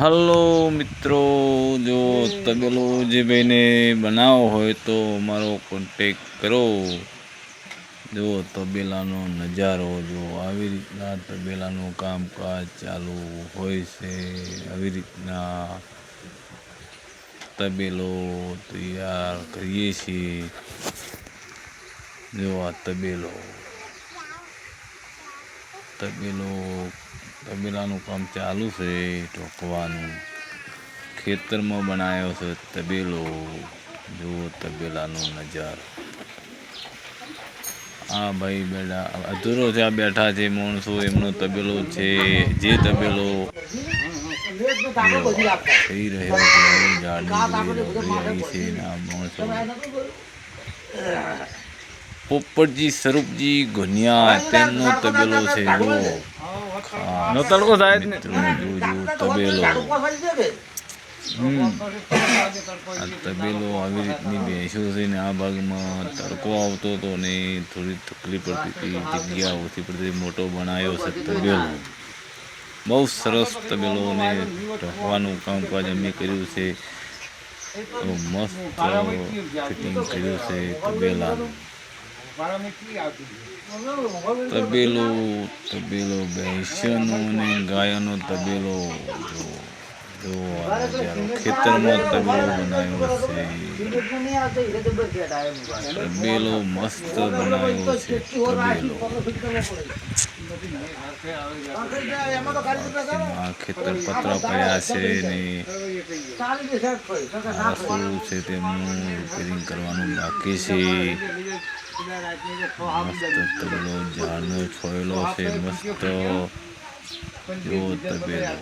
Hello મિત્રો, જો તબેલો જે ભાઈને બનાવવો હોય તો મારો કોન્ટેક કરો। જો તબેલાનો નજારો જો આવી રીતના તબેલાનું કામકાજ ચાલુ હોય છે। આવી રીતના તબેલો તૈયાર કરીએ છીએ। જો આ તબેલાનું કામ ચાલુ છે ઢોકવાનું। ખેતરમાં બનાવ્યો છે તબેલો। જુઓ તબેલાનો નજારો। આ ભાઈ બેઠા અધૂરો છે, આ બેઠા છે માણસો, એમનો તબેલો છે। જે તબેલો થઈ રહ્યો છે, ઝાડની હરિયાળી છે ના માણસો। પોપટજી સ્વરૂપજી ઘોનિયા તેમનો તબેલો છે। જુઓ તબેલો આ તબેલો આવી રીતની ભેંસો છે ને આ ભાગમાં તડકો આવતો હતો ને થોડી તકલીફ પડતી હતી, જગ્યા ઓછી પડતી, મોટો બનાવ્યો છે તબેલો। બહુ સરસ તબેલો ને ઢોકવાનું કામકાજ અમે કર્યું છે। મસ્ત ફિટિંગ કર્યું છે તબેલાનું। તબેલો ભેંસોનો અને ગાયોનો તબેલો। જો આ નજારો ખેતરમાં તબેલો બનાવ્યો છે। તબેલો મસ્ત બનાવ્યો છે તબેલો। આ ખેતર પતરા પડ્યા છે ને રસોડું છે તેમનું રિપેરિંગ કરવાનું બાકી છે। મસ્ત તબેલો ઝાડનો છોયલો છે મસ્ત। જો તબેલો